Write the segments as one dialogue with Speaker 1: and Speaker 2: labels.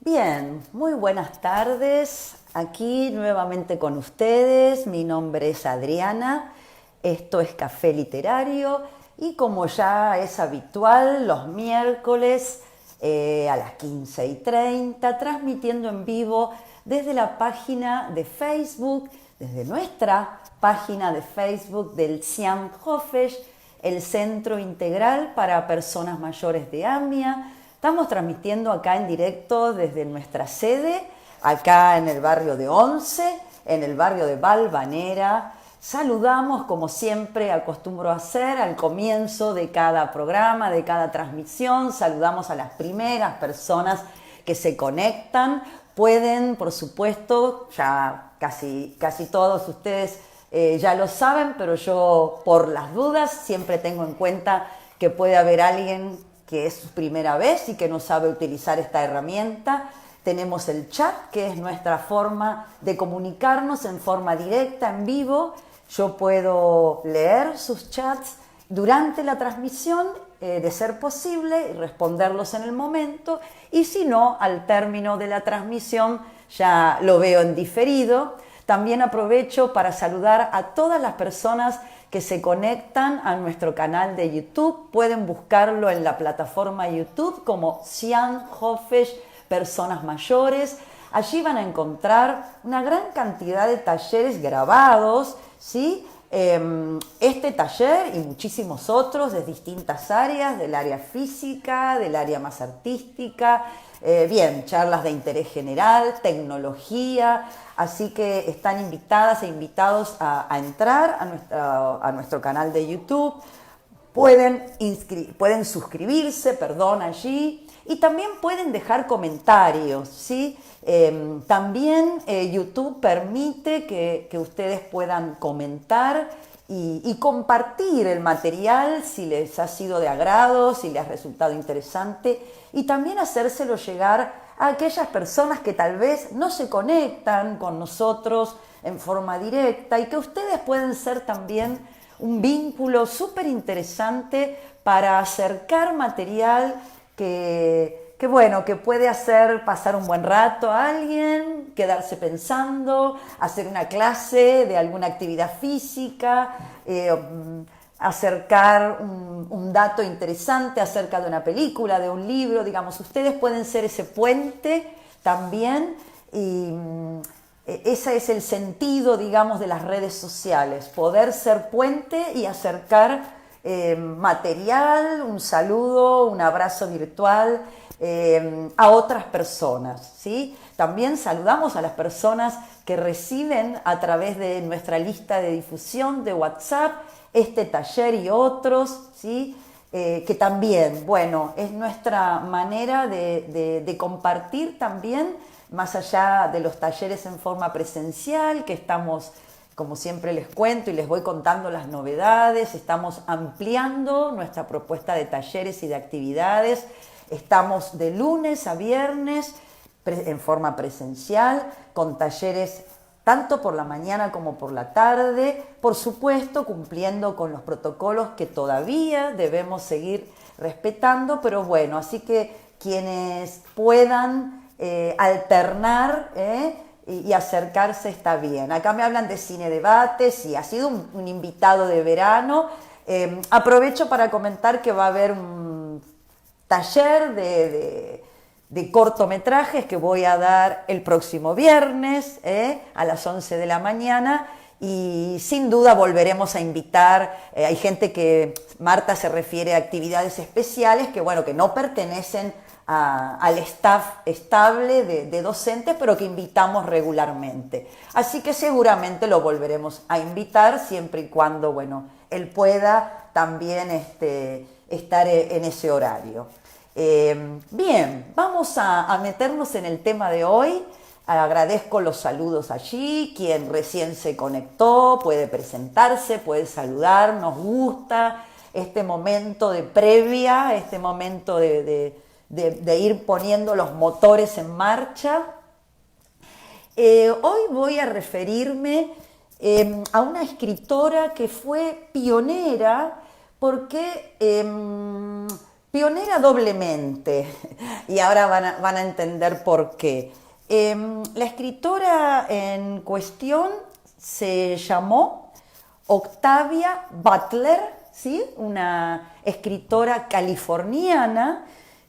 Speaker 1: Bien, muy buenas tardes. Aquí nuevamente con ustedes. Mi nombre es Adriana. Esto es Café Literario y como ya es habitual, los miércoles a las 15:30, transmitiendo en vivo desde la página de Facebook, desde nuestra página de Facebook del CIAM Hofesh, el Centro Integral para Personas Mayores de AMIA. Estamos transmitiendo acá en directo desde nuestra sede, acá en el barrio de Once, en el barrio de Valvanera. Saludamos, como siempre acostumbro a hacer, al comienzo de cada programa, de cada transmisión. Saludamos a las primeras personas que se conectan. Pueden, por supuesto, ya casi todos ustedes ya lo saben, pero yo por las dudas siempre tengo en cuenta que puede haber alguien que es su primera vez y que no sabe utilizar esta herramienta. Tenemos el chat, que es nuestra forma de comunicarnos en forma directa, en vivo. Yo puedo leer sus chats durante la transmisión, de ser posible, y responderlos en el momento. Y si no, al término de la transmisión ya lo veo en diferido. También aprovecho para saludar a todas las personas que se conectan a nuestro canal de YouTube. Pueden buscarlo en la plataforma YouTube como CIAM Hofesh Personas Mayores. Allí van a encontrar una gran cantidad de talleres grabados, ¿sí? Este taller y muchísimos otros de distintas áreas, del área física, del área más artística, charlas de interés general, tecnología. Así que están invitadas e invitados a entrar a nuestro canal de YouTube. Pueden suscribirse, allí, y también pueden dejar comentarios, ¿sí? También YouTube permite que ustedes puedan comentar y compartir el material si les ha sido de agrado, si les ha resultado interesante, y también hacérselo llegar a aquellas personas que tal vez no se conectan con nosotros en forma directa y que ustedes pueden ser también un vínculo súper interesante para acercar material que puede hacer pasar un buen rato a alguien, quedarse pensando, hacer una clase de alguna actividad física, acercar un dato interesante acerca de una película, de un libro. Digamos, ustedes pueden ser ese puente también, y ese es el sentido, digamos, de las redes sociales: poder ser puente y acercar material, un saludo, un abrazo virtual a otras personas, ¿sí? También saludamos a las personas que reciben a través de nuestra lista de difusión de WhatsApp este taller y otros, ¿sí? Que también, es nuestra manera de compartir también, más allá de los talleres en forma presencial, que estamos, como siempre les cuento y les voy contando las novedades. Estamos ampliando nuestra propuesta de talleres y de actividades. Estamos de lunes a viernes en forma presencial, con talleres tanto por la mañana como por la tarde, por supuesto cumpliendo con los protocolos que todavía debemos seguir respetando, pero así que quienes puedan alternar y acercarse está bien. Acá me hablan de cine debates y ha sido un invitado de verano. Aprovecho para comentar que va a haber un taller de cortometrajes que voy a dar el próximo viernes a las 11 de la mañana, y sin duda volveremos a invitar. Hay gente que, Marta se refiere a actividades especiales que no pertenecen al staff estable de docentes, pero que invitamos regularmente. Así que seguramente lo volveremos a invitar, siempre y cuando él pueda también estar en ese horario. Bien, vamos a meternos en el tema de hoy. Agradezco los saludos allí. Quien recién se conectó puede presentarse, puede saludar. Nos gusta este momento de previa, este momento de ir poniendo los motores en marcha. Hoy voy a referirme a una escritora que fue pionera, porque pionera doblemente, y ahora van a entender por qué. La escritora en cuestión se llamó Octavia Butler, ¿sí? Una escritora californiana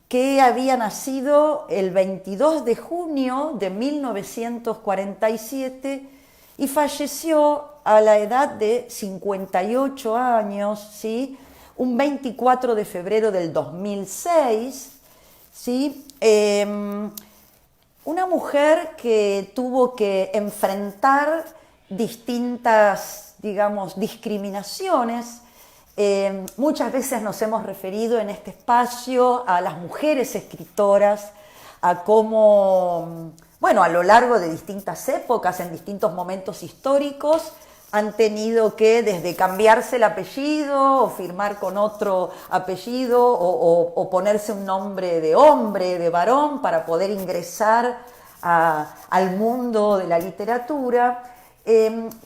Speaker 1: que había nacido el 22 de junio de 1947 y falleció a la edad de 58 años, ¿sí? Un 24 de febrero del 2006, ¿sí? Una mujer que tuvo que enfrentar distintas, digamos, discriminaciones. Muchas veces nos hemos referido en este espacio a las mujeres escritoras, a cómo, bueno, a lo largo de distintas épocas, en distintos momentos históricos, han tenido que desde cambiarse el apellido o firmar con otro apellido o ponerse un nombre, de varón, para poder ingresar al mundo de la literatura.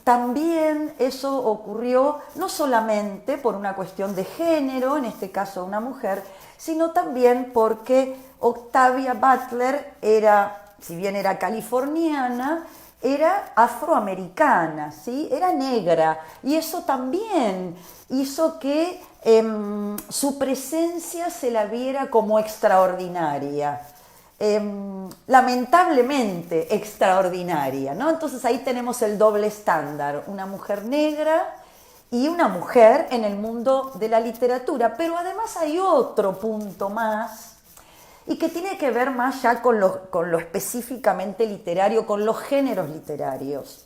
Speaker 1: También eso ocurrió no solamente por una cuestión de género, en este caso una mujer, sino también porque Octavia Butler era, si bien era californiana, era afroamericana, ¿sí? Era negra, y eso también hizo que su presencia se la viera como extraordinaria. Lamentablemente extraordinaria, ¿no? Entonces ahí tenemos el doble estándar, una mujer negra y una mujer en el mundo de la literatura, pero además hay otro punto más y que tiene que ver más ya con lo específicamente literario, con los géneros literarios.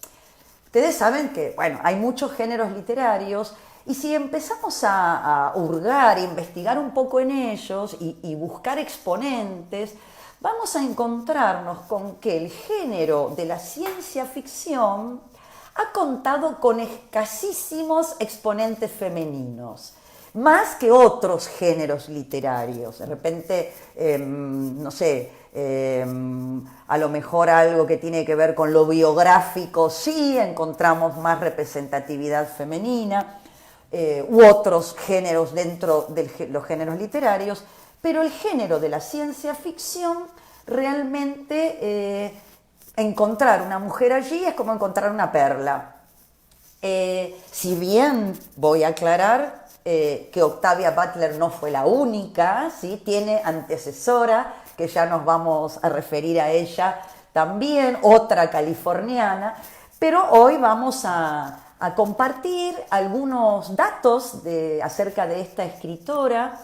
Speaker 1: Ustedes saben que, bueno, hay muchos géneros literarios y si empezamos a hurgar, investigar un poco en ellos y buscar exponentes, vamos a encontrarnos con que el género de la ciencia ficción ha contado con escasísimos exponentes femeninos, más que otros géneros literarios. De repente, no sé, a lo mejor algo que tiene que ver con lo biográfico, sí, encontramos más representatividad femenina, u otros géneros dentro de los géneros literarios, pero el género de la ciencia ficción realmente encontrar una mujer allí es como encontrar una perla. Si bien voy a aclarar que Octavia Butler no fue la única, ¿sí? Tiene antecesora, que ya nos vamos a referir a ella también, otra californiana, pero hoy vamos a compartir algunos datos acerca de esta escritora.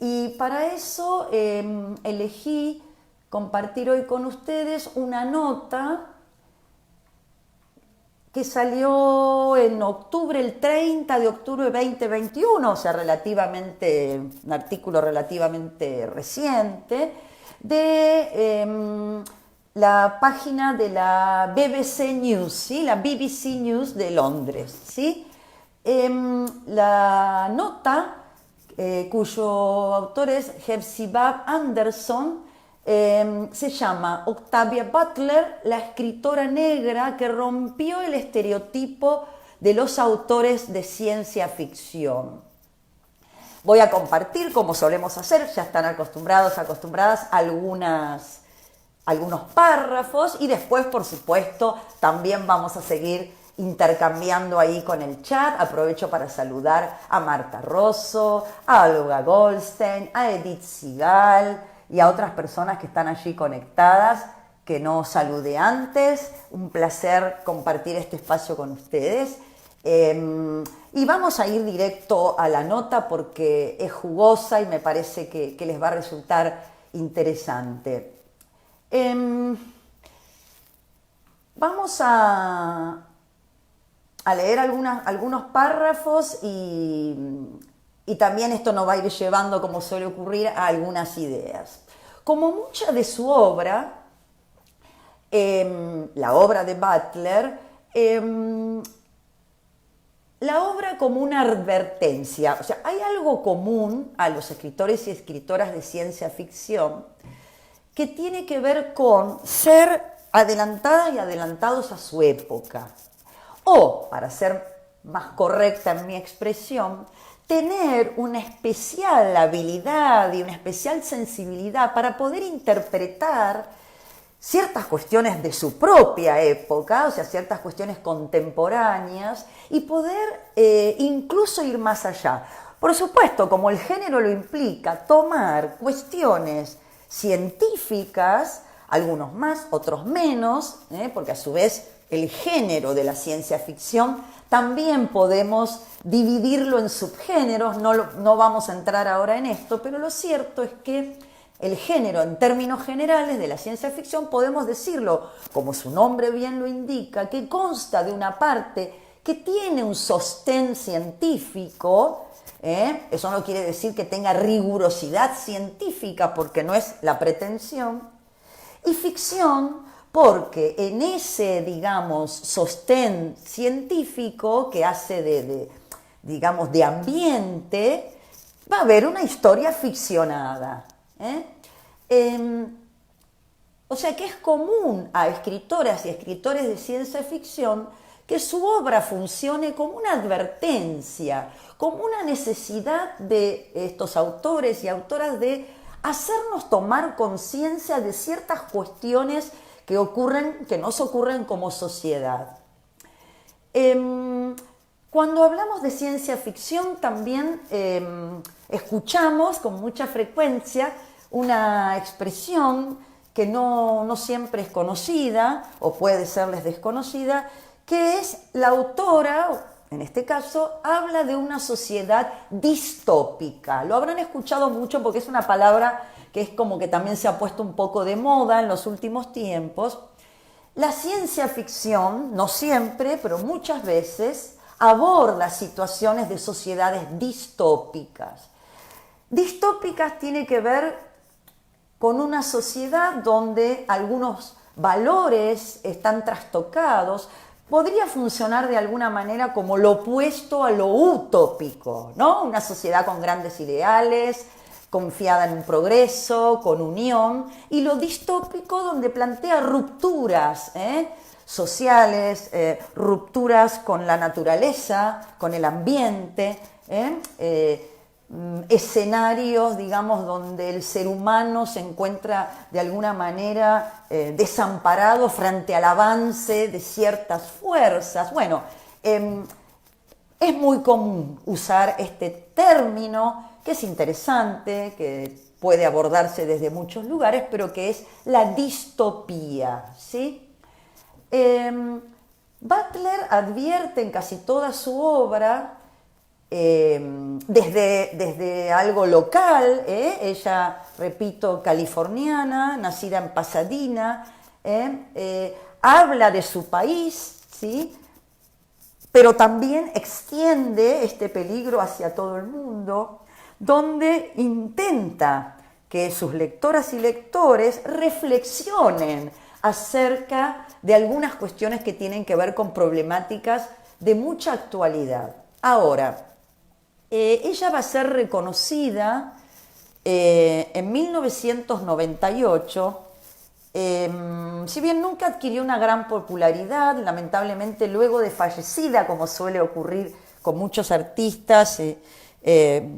Speaker 1: Y para eso elegí compartir hoy con ustedes una nota que salió en octubre, el 30 de octubre de 2021, o sea, un artículo relativamente reciente, de la página de la BBC News, ¿sí? La BBC News de Londres, ¿sí? La nota, cuyo autor es Hepzibah Anderson, se llama Octavia Butler, la escritora negra que rompió el estereotipo de los autores de ciencia ficción. Voy a compartir, como solemos hacer, ya están acostumbradas, algunos párrafos, y después, por supuesto, también vamos a seguir intercambiando ahí con el chat. Aprovecho para saludar a Marta Rosso, a Olga Goldstein, a Edith Sigal y a otras personas que están allí conectadas, que no saludé antes. Un placer compartir este espacio con ustedes. Y vamos a ir directo a la nota porque es jugosa y me parece que les va a resultar interesante. Vamos a leer algunos párrafos y también esto nos va a ir llevando, como suele ocurrir, a algunas ideas. Como mucha de su obra, la obra de Butler, la obra como una advertencia, o sea, hay algo común a los escritores y escritoras de ciencia ficción que tiene que ver con ser adelantadas y adelantados a su época. O, para ser más correcta en mi expresión, tener una especial habilidad y una especial sensibilidad para poder interpretar ciertas cuestiones de su propia época, o sea, ciertas cuestiones contemporáneas, y poder incluso ir más allá. Por supuesto, como el género lo implica, tomar cuestiones científicas, algunos más, otros menos, porque a su vez el género de la ciencia ficción también podemos dividirlo en subgéneros, no vamos a entrar ahora en esto, pero lo cierto es que el género en términos generales de la ciencia ficción podemos decirlo, como su nombre bien lo indica, que consta de una parte que tiene un sostén científico. Eso no quiere decir que tenga rigurosidad científica, porque no es la pretensión, y ficción porque en ese, digamos, sostén científico que hace digamos, de ambiente, va a haber una historia ficcionada. O sea que es común a escritoras y escritores de ciencia ficción que su obra funcione como una advertencia, como una necesidad de estos autores y autoras de hacernos tomar conciencia de ciertas cuestiones que nos ocurren como sociedad. Cuando hablamos de ciencia ficción también escuchamos con mucha frecuencia una expresión que no siempre es conocida o puede serles desconocida, que es la autora, en este caso, habla de una sociedad distópica. Lo habrán escuchado mucho porque es una palabra que es como que también se ha puesto un poco de moda en los últimos tiempos. La ciencia ficción, no siempre, pero muchas veces, aborda situaciones de sociedades distópicas. Distópicas tiene que ver con una sociedad donde algunos valores están trastocados. Podría funcionar de alguna manera como lo opuesto a lo utópico, ¿no? Una sociedad con grandes ideales, confiada en un progreso, con unión, y lo distópico donde plantea rupturas sociales, rupturas con la naturaleza, con el ambiente, escenarios, digamos, donde el ser humano se encuentra de alguna manera desamparado frente al avance de ciertas fuerzas. Bueno, es muy común usar este término, que es interesante, que puede abordarse desde muchos lugares, pero que es la distopía, ¿sí? Butler advierte en casi toda su obra, desde algo local, ella, repito, californiana, nacida en Pasadena, habla de su país, ¿sí? Pero también extiende este peligro hacia todo el mundo, donde intenta que sus lectoras y lectores reflexionen acerca de algunas cuestiones que tienen que ver con problemáticas de mucha actualidad. Ahora, ella va a ser reconocida en 1998, si bien nunca adquirió una gran popularidad, lamentablemente luego de fallecida, como suele ocurrir con muchos artistas,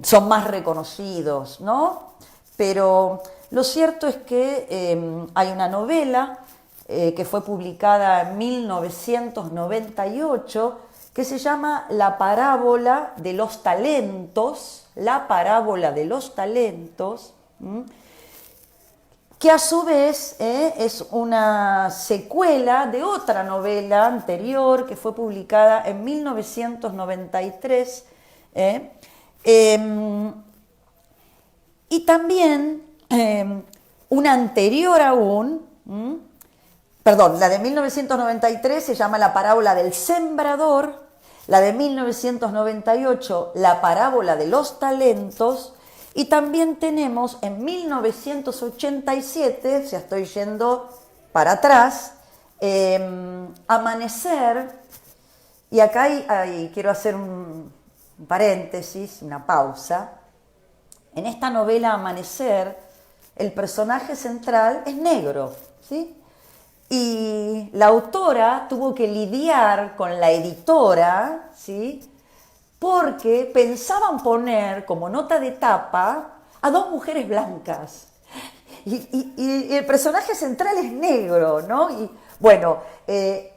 Speaker 1: son más reconocidos, ¿no? Pero lo cierto es que hay una novela que fue publicada en 1998 que se llama La parábola de los talentos, La parábola de los talentos, que a su vez es una secuela de otra novela anterior que fue publicada en 1993, y también una anterior aún, perdón, la de 1993 se llama La parábola del sembrador, la de 1998 La parábola de los talentos, y también tenemos en 1987, ya estoy yendo para atrás, Amanecer, y acá quiero hacer un paréntesis, una pausa. En esta novela Amanecer, el personaje central es negro, ¿sí? Y la autora tuvo que lidiar con la editora, ¿sí?, porque pensaban poner como nota de tapa a dos mujeres blancas. Y el personaje central es negro, ¿no? Y bueno,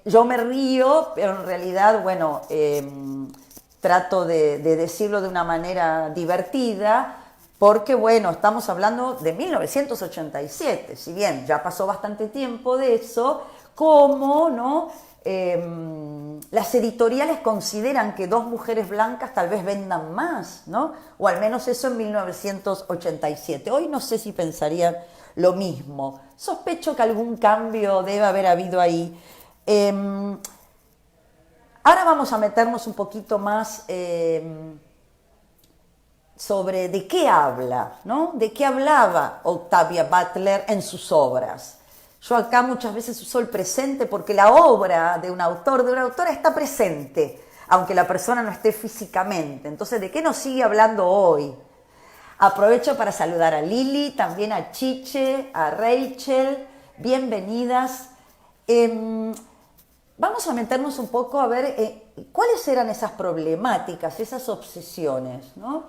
Speaker 1: yo me río, pero en realidad, bueno, trato de decirlo de una manera divertida, porque, bueno, estamos hablando de 1987, si bien ya pasó bastante tiempo de eso, como, ¿no? Las editoriales consideran que dos mujeres blancas tal vez vendan más, ¿no? O al menos eso en 1987. Hoy no sé si pensarían lo mismo. Sospecho que algún cambio debe haber habido ahí. Ahora vamos a meternos un poquito más sobre de qué habla, ¿no? De qué hablaba Octavia Butler en sus obras. Yo acá muchas veces uso el presente porque la obra de un autor, de una autora, está presente, aunque la persona no esté físicamente. Entonces, ¿de qué nos sigue hablando hoy? Aprovecho para saludar a Lili, también a Chiche, a Rachel, bienvenidas. Vamos a meternos un poco a ver cuáles eran esas problemáticas, esas obsesiones, ¿no?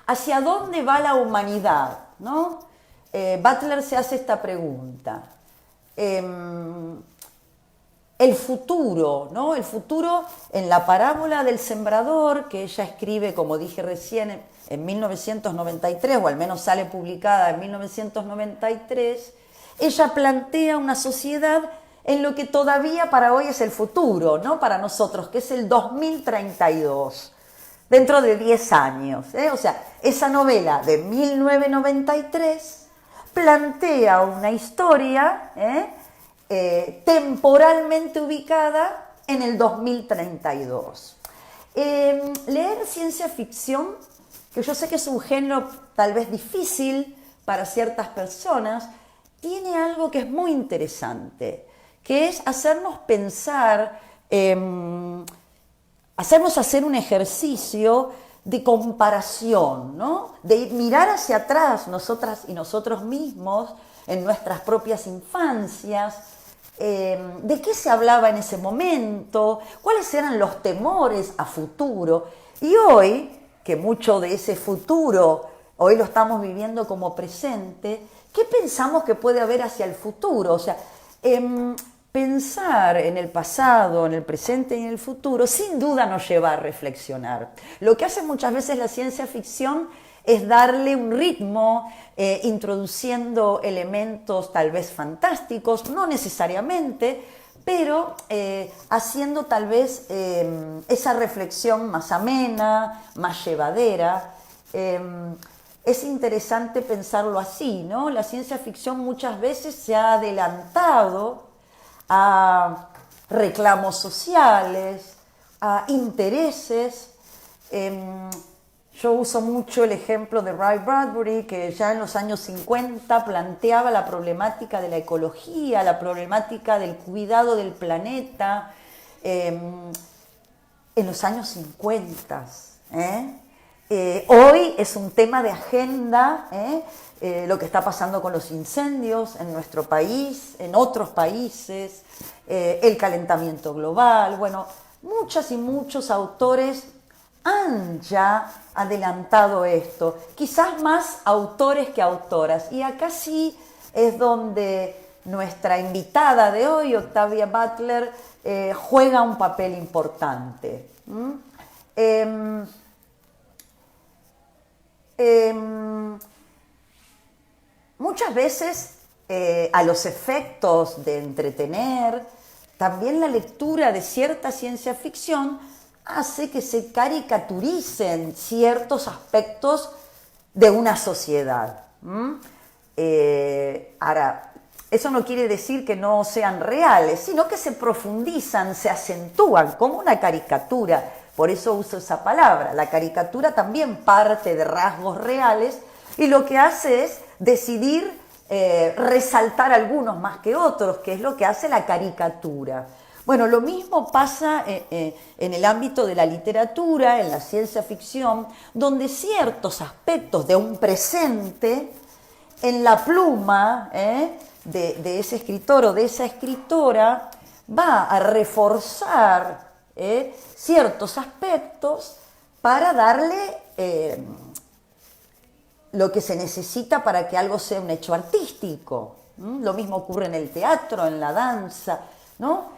Speaker 1: ¿Hacia dónde va la humanidad, ¿no? Butler se hace esta pregunta. El futuro, ¿no? El futuro en la parábola del sembrador, que ella escribe, como dije recién, en 1993, o al menos sale publicada en 1993, ella plantea una sociedad en lo que todavía para hoy es el futuro, ¿no? Para nosotros, que es el 2032. Dentro de 10 años. O sea, esa novela de 1993 plantea una historia temporalmente ubicada en el 2032. Leer ciencia ficción, que yo sé que es un género tal vez difícil para ciertas personas, tiene algo que es muy interesante, que es hacernos pensar, hacernos hacer un ejercicio de comparación, ¿no? De mirar hacia atrás nosotras y nosotros mismos en nuestras propias infancias, de qué se hablaba en ese momento, cuáles eran los temores a futuro. Y hoy, que mucho de ese futuro hoy lo estamos viviendo como presente, ¿qué pensamos que puede haber hacia el futuro? O sea, pensar en el pasado, en el presente y en el futuro, sin duda nos lleva a reflexionar. Lo que hace muchas veces la ciencia ficción es darle un ritmo, introduciendo elementos tal vez fantásticos, no necesariamente, pero haciendo tal vez esa reflexión más amena, más llevadera. Es interesante pensarlo así, ¿no? La ciencia ficción muchas veces se ha adelantado a reclamos sociales, a intereses. Yo uso mucho el ejemplo de Ray Bradbury, que ya en los años 50 planteaba la problemática de la ecología, la problemática del cuidado del planeta, en los años 50. Hoy es un tema de agenda, lo que está pasando con los incendios en nuestro país, en otros países, el calentamiento global. Bueno, muchas y muchos autores han ya adelantado esto, quizás más autores que autoras. Y acá sí es donde nuestra invitada de hoy, Octavia Butler, juega un papel importante. Muchas veces a los efectos de entretener, también la lectura de cierta ciencia ficción hace que se caricaturicen ciertos aspectos de una sociedad. Ahora, eso no quiere decir que no sean reales, sino que se profundizan, se acentúan como una caricatura. Por eso uso esa palabra. La caricatura también parte de rasgos reales y lo que hace es decidir resaltar algunos más que otros, que es lo que hace la caricatura. Bueno, lo mismo pasa en el ámbito de la literatura, en la ciencia ficción, donde ciertos aspectos de un presente, en la pluma de ese escritor o de esa escritora, va a reforzar ciertos aspectos para darle lo que se necesita para que algo sea un hecho artístico. Lo mismo ocurre en el teatro, en la danza, ¿no?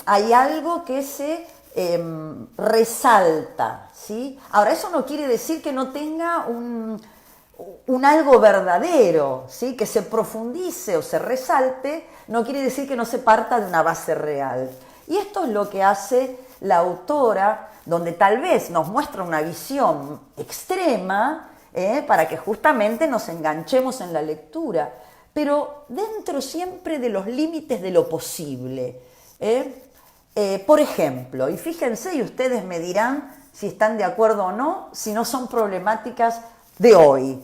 Speaker 1: Hay algo que se resalta, ¿sí? Ahora, eso no quiere decir que no tenga un algo verdadero, ¿sí? Que se profundice o se resalte, no quiere decir que no se parta de una base real. Y esto es lo que hace la autora, donde tal vez nos muestra una visión extrema, para que justamente nos enganchemos en la lectura, pero dentro siempre de los límites de lo posible. Por ejemplo, y fíjense y ustedes me dirán si están de acuerdo o no, si no son problemáticas de hoy.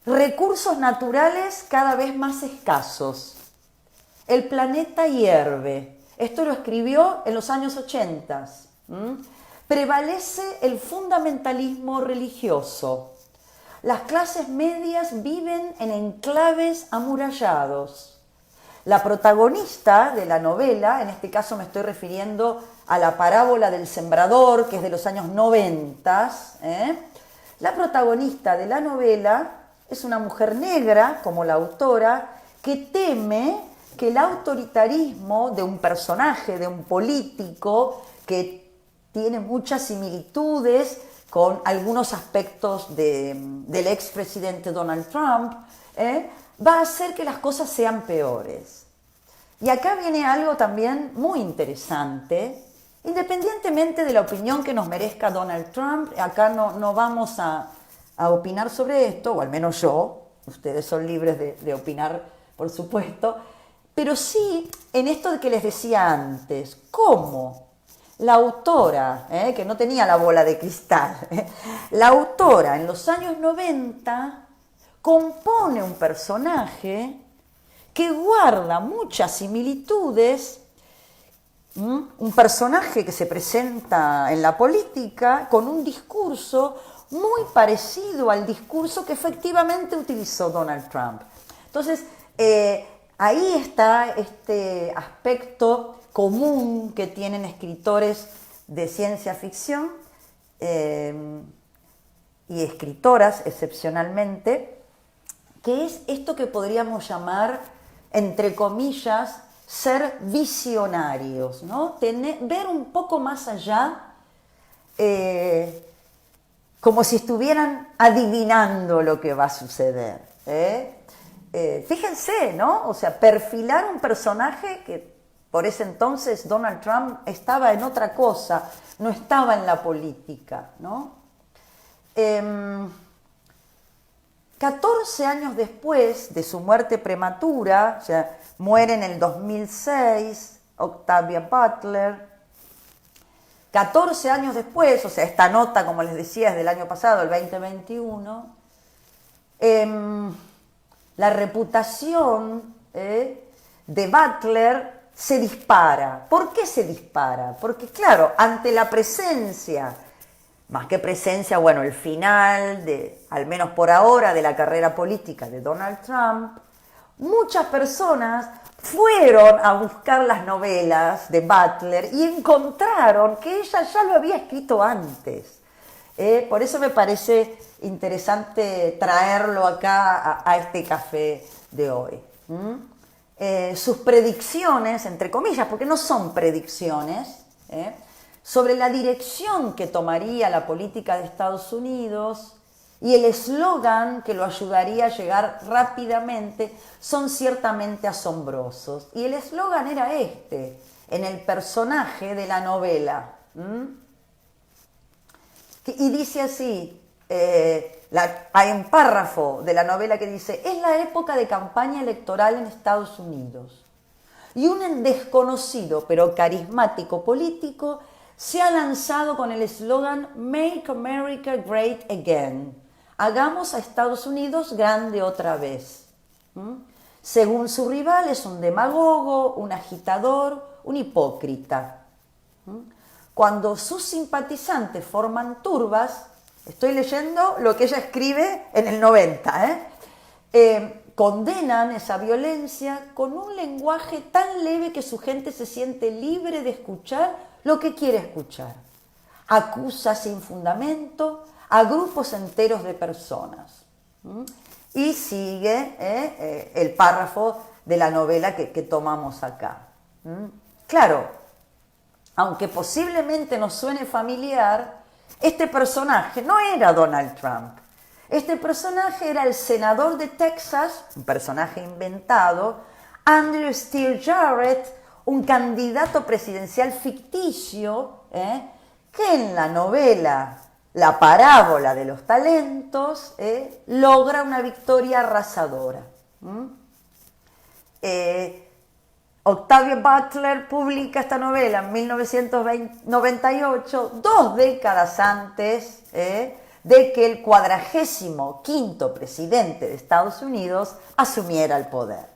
Speaker 1: Recursos naturales cada vez más escasos. El planeta hierve. Esto lo escribió en los años 80. Prevalece el fundamentalismo religioso. Las clases medias viven en enclaves amurallados. La protagonista de la novela, en este caso me estoy refiriendo a la parábola del sembrador, que es de los años 90, la protagonista de la novela es una mujer negra, como la autora, que teme que el autoritarismo de un personaje, de un político, que tiene muchas similitudes con algunos aspectos del expresidente Donald Trump, va a hacer que las cosas sean peores. Y acá viene algo también muy interesante, independientemente de la opinión que nos merezca Donald Trump, acá no vamos a opinar sobre esto, o al menos yo, ustedes son libres de opinar, por supuesto, pero sí en esto de que les decía antes, ¿cómo? La autora, que no tenía la bola de cristal, la autora en los años 90 compone un personaje que guarda muchas similitudes, un personaje que se presenta en la política con un discurso muy parecido al discurso que efectivamente utilizó Donald Trump. Entonces, ahí está este aspecto común que tienen escritores de ciencia ficción y escritoras excepcionalmente, que es esto que podríamos llamar, entre comillas, ser visionarios, ¿no? Ver un poco más allá, como si estuvieran adivinando lo que va a suceder. Fíjense, ¿no? O sea, perfilar un personaje que por ese entonces Donald Trump estaba en otra cosa, no estaba en la política, ¿no? 14 años después de su muerte prematura, o sea, muere en el 2006 Octavia Butler. 14 años después, o sea, esta nota, como les decía, es del año pasado, el 2021, la reputación de Butler se dispara. ¿Por qué se dispara? Porque, claro, ante la presencia, más que presencia, bueno, el final, al menos por ahora, de la carrera política de Donald Trump, muchas personas fueron a buscar las novelas de Butler y encontraron que ella ya lo había escrito antes. Por eso me parece interesante traerlo acá a este café de hoy. Sus predicciones, entre comillas, porque no son predicciones, sobre la dirección que tomaría la política de Estados Unidos y el eslogan que lo ayudaría a llegar rápidamente son ciertamente asombrosos. Y el eslogan era este, en el personaje de la novela. Y dice así, hay un párrafo de la novela que dice: es la época de campaña electoral en Estados Unidos y un desconocido pero carismático político se ha lanzado con el eslogan Make America Great Again, hagamos a Estados Unidos grande otra vez. Según su rival es un demagogo, un agitador, un hipócrita. Cuando sus simpatizantes forman turbas, estoy leyendo lo que ella escribe en el 90, condenan esa violencia con un lenguaje tan leve que su gente se siente libre de escuchar lo que quiere escuchar. Acusa sin fundamento a grupos enteros de personas. Y sigue el párrafo de la novela que tomamos acá. Claro, aunque posiblemente nos suene familiar, este personaje no era Donald Trump. Este personaje era el senador de Texas, un personaje inventado, Andrew Steele Jarrett, un candidato presidencial ficticio, que en la novela La parábola de los talentos logra una victoria arrasadora. Octavia Butler publica esta novela en 1998, 2 décadas antes de que el 45º presidente de Estados Unidos asumiera el poder.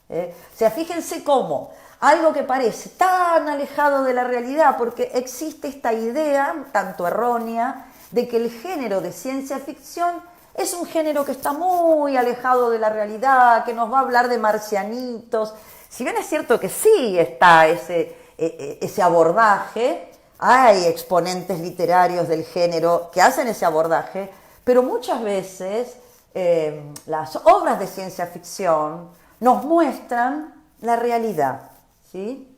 Speaker 1: O sea, fíjense cómo algo que parece tan alejado de la realidad, porque existe esta idea, tanto errónea, de que el género de ciencia ficción es un género que está muy alejado de la realidad, que nos va a hablar de marcianitos. Si bien es cierto que sí está ese abordaje, hay exponentes literarios del género que hacen ese abordaje, pero muchas veces las obras de ciencia ficción nos muestran la realidad, ¿sí?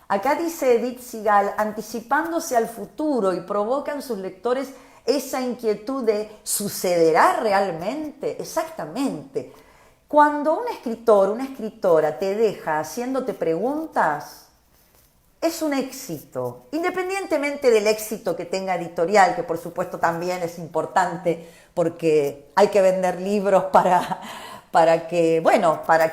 Speaker 1: Acá dice Edith Sigal, anticipándose al futuro y provoca en sus lectores esa inquietud de ¿sucederá realmente? Exactamente. Cuando un escritor, una escritora te deja haciéndote preguntas, es un éxito, independientemente del éxito que tenga editorial, que por supuesto también es importante porque hay que vender libros para que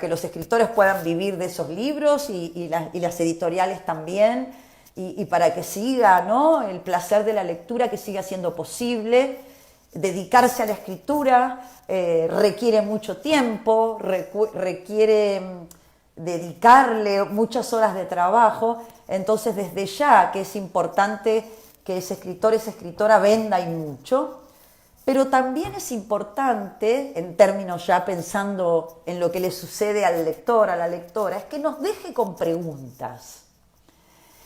Speaker 1: los escritores puedan vivir de esos libros y las editoriales también, y para que siga, ¿no?, el placer de la lectura, que siga siendo posible. Dedicarse a la escritura requiere mucho tiempo, requiere dedicarle muchas horas de trabajo, entonces desde ya que es importante que ese escritor, esa escritora venda y mucho, pero también es importante, en términos ya pensando en lo que le sucede al lector, a la lectora, es que nos deje con preguntas.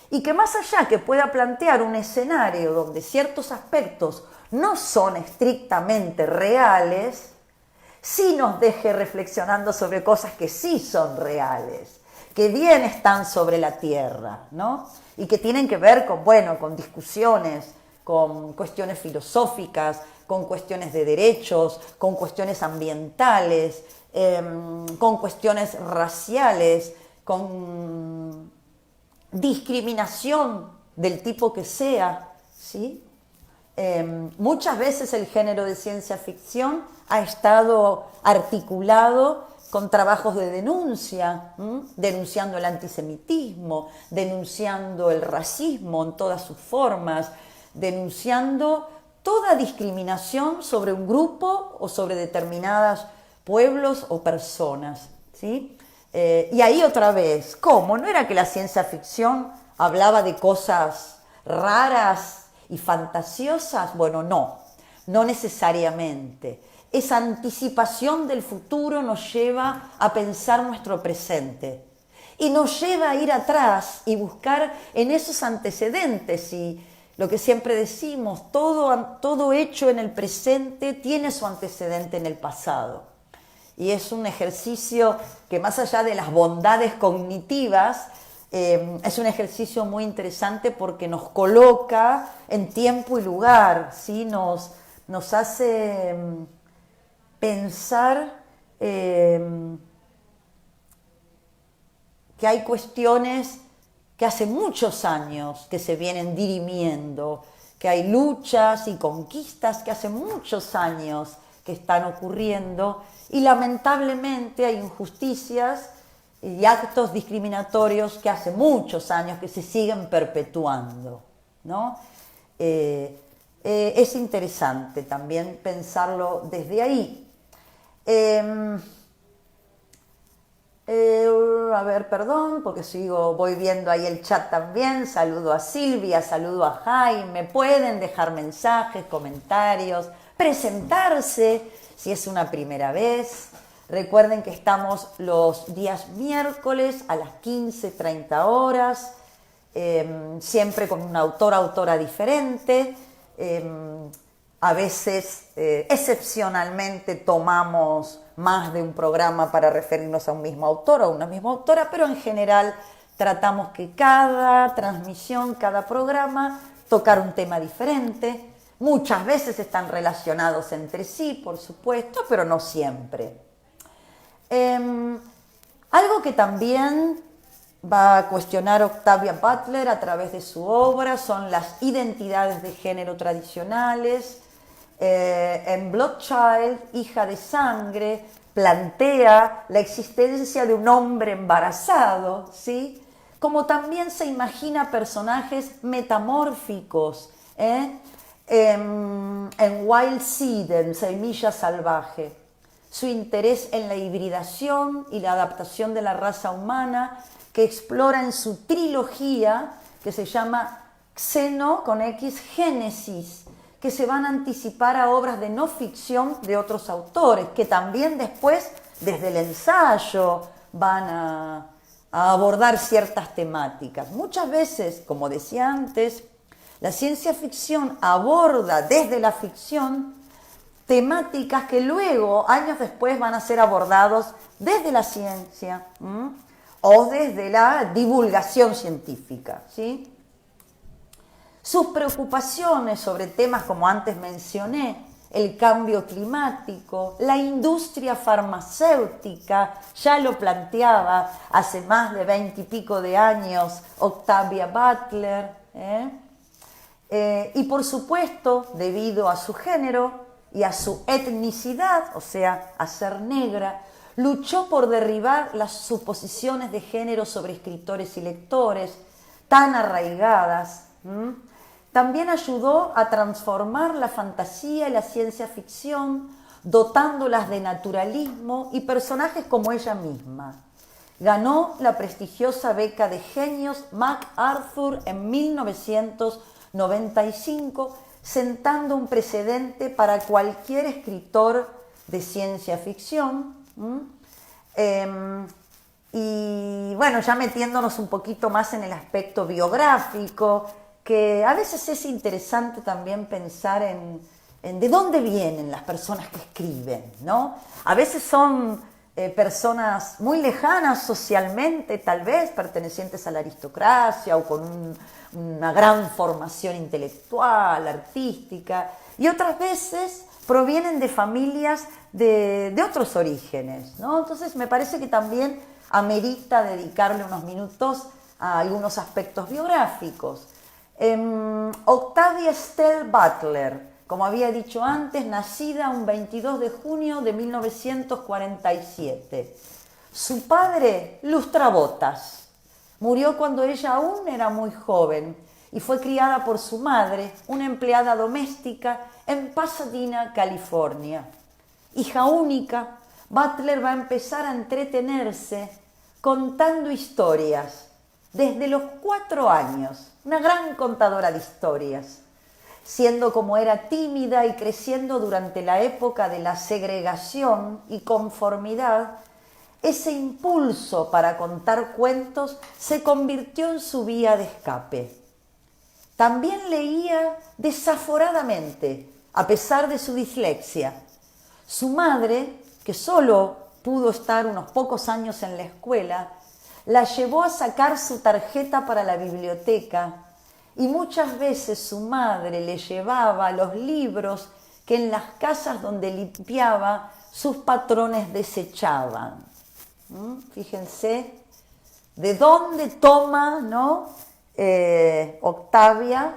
Speaker 1: Y que más allá que pueda plantear un escenario donde ciertos aspectos no son estrictamente reales, sí nos deje reflexionando sobre cosas que sí son reales, que bien están sobre la tierra, ¿no? Y que tienen que ver con discusiones, con cuestiones filosóficas, con cuestiones de derechos, con cuestiones ambientales, con cuestiones raciales, con discriminación del tipo que sea, ¿sí? Muchas veces el género de ciencia ficción ha estado articulado con trabajos de denuncia, denunciando el antisemitismo, denunciando el racismo en todas sus formas, denunciando toda discriminación sobre un grupo o sobre determinados pueblos o personas, ¿sí? Y ahí otra vez, ¿cómo? ¿No era que la ciencia ficción hablaba de cosas raras y fantasiosas? Bueno, no necesariamente. Esa anticipación del futuro nos lleva a pensar nuestro presente y nos lleva a ir atrás y buscar en esos antecedentes, y lo que siempre decimos, todo hecho en el presente tiene su antecedente en el pasado. Y es un ejercicio que, más allá de las bondades cognitivas, es un ejercicio muy interesante porque nos coloca en tiempo y lugar, ¿sí? Nos hace pensar que hay cuestiones que hace muchos años que se vienen dirimiendo, que hay luchas y conquistas que hace muchos años que están ocurriendo, y lamentablemente hay injusticias y actos discriminatorios que hace muchos años que se siguen perpetuando, ¿no? Es interesante también pensarlo desde ahí. A ver, perdón, porque voy viendo ahí el chat también. Saludo a Silvia, saludo a Jaime. Pueden dejar mensajes, comentarios, presentarse si es una primera vez. Recuerden que estamos los días miércoles a las 15:30 horas. siempre con un autora diferente. A veces, excepcionalmente, tomamos más de un programa para referirnos a un mismo autor o a una misma autora, pero en general tratamos que cada transmisión, cada programa, tocar un tema diferente. Muchas veces están relacionados entre sí, por supuesto, pero no siempre. Algo que también va a cuestionar Octavia Butler a través de su obra son las identidades de género tradicionales. En Bloodchild, Hija de Sangre, plantea la existencia de un hombre embarazado, ¿sí? Como también se imagina personajes metamórficos, en Wild Seed, en Semilla Salvaje. Su interés en la hibridación y la adaptación de la raza humana, que explora en su trilogía, que se llama Xeno con X Génesis, que se van a anticipar a obras de no ficción de otros autores, que también después, desde el ensayo, van a abordar ciertas temáticas. Muchas veces, como decía antes, la ciencia ficción aborda desde la ficción temáticas que luego, años después, van a ser abordados desde la ciencia o desde la divulgación científica, ¿sí? Sus preocupaciones sobre temas como antes mencioné, el cambio climático, la industria farmacéutica, ya lo planteaba hace más de 20 y pico de años Octavia Butler, y por supuesto, debido a su género y a su etnicidad, o sea, a ser negra, luchó por derribar las suposiciones de género sobre escritores y lectores tan arraigadas. También ayudó a transformar la fantasía y la ciencia ficción, dotándolas de naturalismo y personajes como ella misma. Ganó la prestigiosa beca de genios MacArthur en 1995, sentando un precedente para cualquier escritor de ciencia ficción. Y bueno, ya metiéndonos un poquito más en el aspecto biográfico, que a veces es interesante también pensar en de dónde vienen las personas que escriben, ¿no? A veces son personas muy lejanas socialmente, tal vez pertenecientes a la aristocracia o con una gran formación intelectual, artística, y otras veces provienen de familias de otros orígenes, ¿no? Entonces me parece que también amerita dedicarle unos minutos a algunos aspectos biográficos. Octavia Estelle Butler, como había dicho antes, nacida un 22 de junio de 1947. Su padre, lustrabotas, murió cuando ella aún era muy joven y fue criada por su madre, una empleada doméstica en Pasadena, California. Hija única, Butler va a empezar a entretenerse contando historias desde los 4 años, una gran contadora de historias. Siendo como era tímida y creciendo durante la época de la segregación y conformidad, ese impulso para contar cuentos se convirtió en su vía de escape. También leía desaforadamente, a pesar de su dislexia. Su madre, que solo pudo estar unos pocos años en la escuela, la llevó a sacar su tarjeta para la biblioteca y muchas veces su madre le llevaba los libros que en las casas donde limpiaba sus patrones desechaban. Fíjense de dónde toma, ¿no? Octavia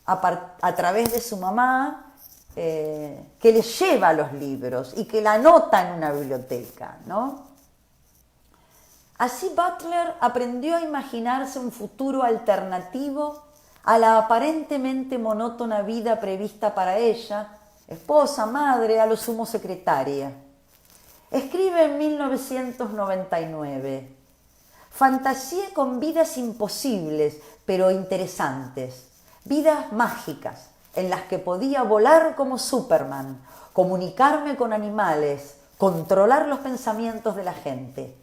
Speaker 1: a través de su mamá, que le lleva los libros y que la anota en una biblioteca, ¿no? Así Butler aprendió a imaginarse un futuro alternativo a la aparentemente monótona vida prevista para ella, esposa, madre, a lo sumo secretaria. Escribe en 1999: fantaseé con vidas imposibles, pero interesantes, vidas mágicas, en las que podía volar como Superman, comunicarme con animales, controlar los pensamientos de la gente.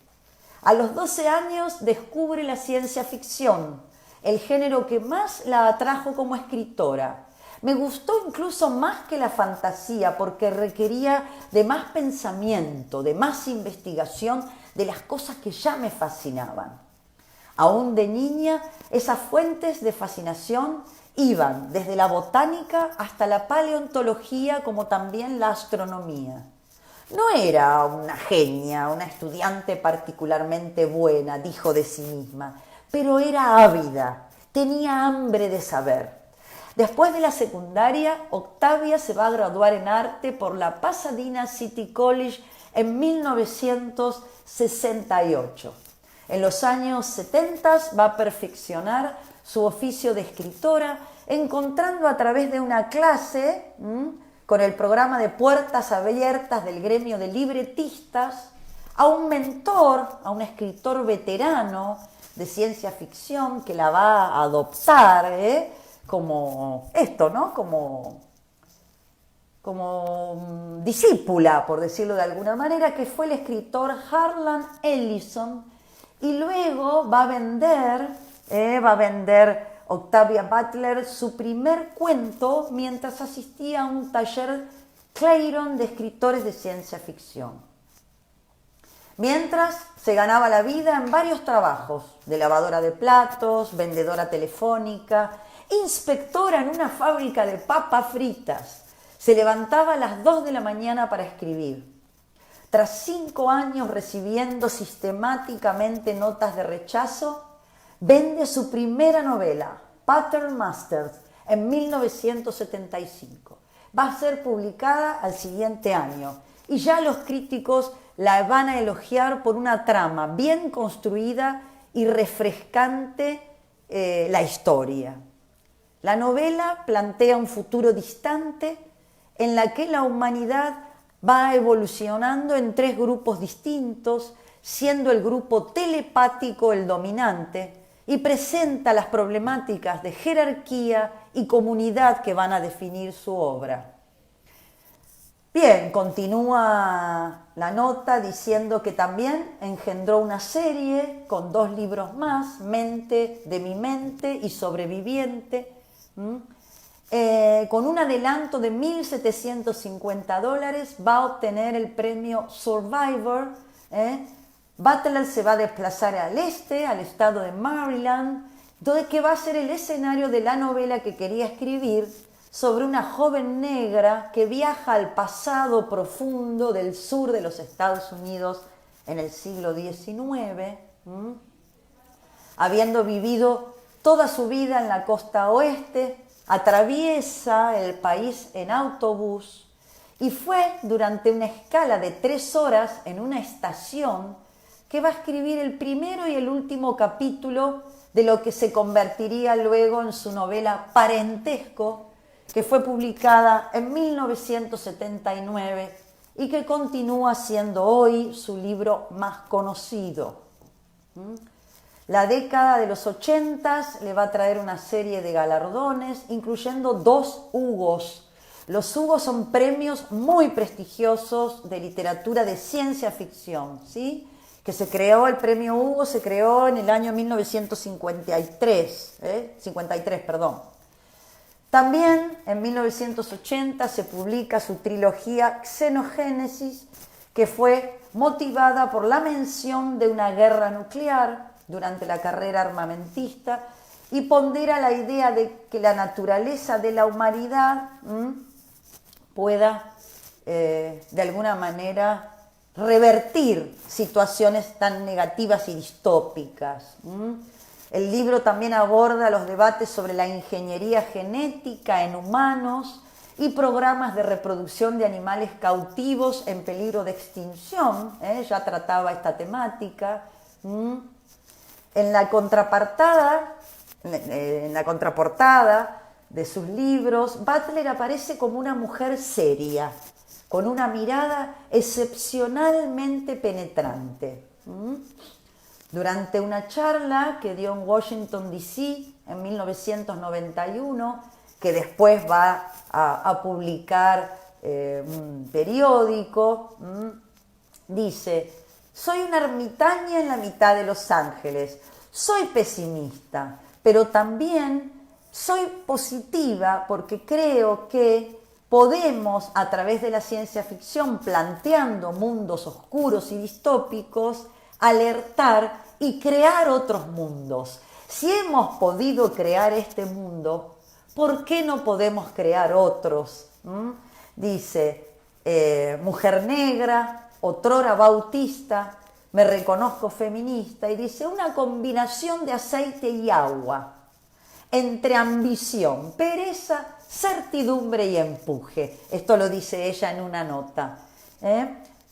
Speaker 1: A los 12 años descubre la ciencia ficción el género que más la atrajo como escritora. Me gustó incluso más que la fantasía porque requería de más pensamiento, de más investigación de las cosas que ya me fascinaban. Aún de niña, esas fuentes de fascinación iban desde la botánica hasta la paleontología, como también la astronomía. No era una genia, una estudiante particularmente buena, dijo de sí misma, pero era ávida, tenía hambre de saber. Después de la secundaria, Octavia se va a graduar en arte por la Pasadena City College en 1968. En los años 70 va a perfeccionar su oficio de escritora, encontrando a través de una clase con el programa de puertas abiertas del gremio de libretistas a un mentor, a un escritor veterano de ciencia ficción que la va a adoptar como esto, ¿no? Como discípula, por decirlo de alguna manera, que fue el escritor Harlan Ellison. Y luego va a vender Octavia Butler su primer cuento mientras asistía a un taller Clairon de escritores de ciencia ficción. Mientras se ganaba la vida en varios trabajos, de lavadora de platos, vendedora telefónica, inspectora en una fábrica de papas fritas. Se levantaba a las 2 de la mañana para escribir. Tras 5 años recibiendo sistemáticamente notas de rechazo, vende su primera novela, Pattern Masters, en 1975. Va a ser publicada al siguiente año y ya los críticos la van a elogiar por una trama bien construida y refrescante la historia. La novela plantea un futuro distante en la que la humanidad va evolucionando en 3 grupos distintos, siendo el grupo telepático el dominante, y presenta las problemáticas de jerarquía y comunidad que van a definir su obra. Bien, continúa la nota diciendo que también engendró una serie con 2 libros más, Mente de mi mente y Sobreviviente, con un adelanto de $1.750 va a obtener el premio Survivor. Butler se va a desplazar al este, al estado de Maryland, donde que va a ser el escenario de la novela que quería escribir sobre una joven negra que viaja al pasado profundo del sur de los Estados Unidos en el siglo XIX, habiendo vivido toda su vida en la costa oeste, atraviesa el país en autobús y fue durante una escala de 3 horas en una estación que va a escribir el primero y el último capítulo de lo que se convertiría luego en su novela Parentesco, que fue publicada en 1979 y que continúa siendo hoy su libro más conocido. La década de los 80 le va a traer una serie de galardones, incluyendo 2 Hugos. Los Hugos son premios muy prestigiosos de literatura de ciencia ficción, ¿sí? Que se creó, el premio Hugo se creó en el año 1953, 53, perdón. También en 1980 se publica su trilogía Xenogénesis, que fue motivada por la mención de una guerra nuclear durante la carrera armamentista y pondera la idea de que la naturaleza de la humanidad pueda de alguna manera revertir situaciones tan negativas y distópicas. El libro también aborda los debates sobre la ingeniería genética en humanos y programas de reproducción de animales cautivos en peligro de extinción. Ya trataba esta temática. En la contraportada de sus libros, Butler aparece como una mujer seria, con una mirada excepcionalmente penetrante. Durante una charla que dio en Washington, D.C. en 1991, que después va a publicar un periódico, dice: soy una ermitaña en la mitad de Los Ángeles, soy pesimista, pero también soy positiva porque creo que podemos, a través de la ciencia ficción, planteando mundos oscuros y distópicos, alertar y crear otros mundos. Si hemos podido crear este mundo, ¿por qué no podemos crear otros? Dice, mujer negra, otrora bautista, me reconozco feminista, y dice, una combinación de aceite y agua, entre ambición, pereza, certidumbre y empuje. Esto lo dice ella en una nota.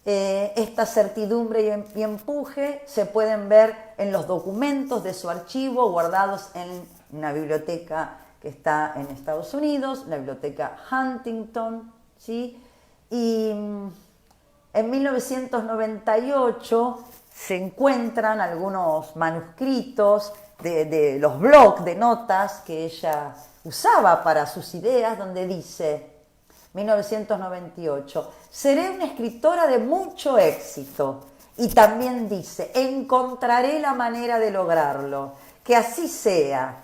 Speaker 1: Esta certidumbre y empuje se pueden ver en los documentos de su archivo guardados en una biblioteca que está en Estados Unidos, la biblioteca Huntington, ¿sí? Y en 1998 se encuentran algunos manuscritos de los blogs de notas que ella usaba para sus ideas, donde dice, 1998, seré una escritora de mucho éxito. Y también dice, encontraré la manera de lograrlo, que así sea.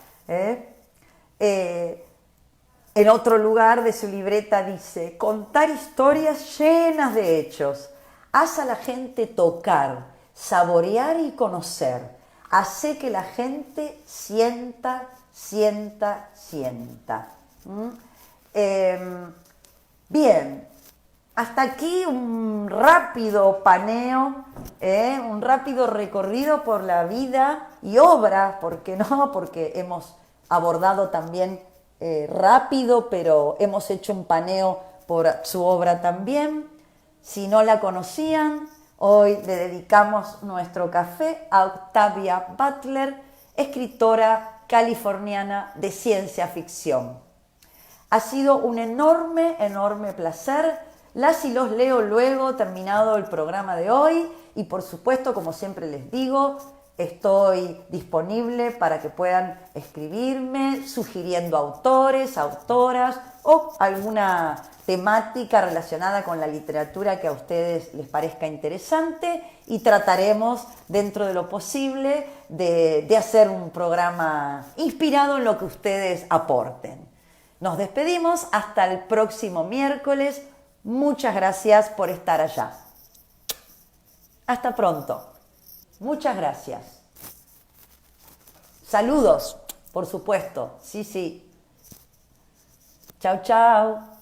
Speaker 1: En otro lugar de su libreta dice, contar historias llenas de hechos, haz a la gente tocar, saborear y conocer, hace que la gente sienta. Bien, hasta aquí un rápido paneo, un rápido recorrido por la vida y obra, ¿por qué no? Porque hemos abordado también rápido, pero hemos hecho un paneo por su obra también. Si no la conocían, hoy le dedicamos nuestro café a Octavia Butler, escritora californiana de ciencia ficción. Ha sido un enorme placer. Las y los leo luego, terminado el programa de hoy, y por supuesto, como siempre les digo, estoy disponible para que puedan escribirme sugiriendo autores, autoras o alguna temática relacionada con la literatura que a ustedes les parezca interesante, y trataremos dentro de lo posible de hacer un programa inspirado en lo que ustedes aporten. Nos despedimos hasta el próximo miércoles. Muchas gracias por estar allá. Hasta pronto. Muchas gracias. Saludos, por supuesto. Sí. Chau, chau.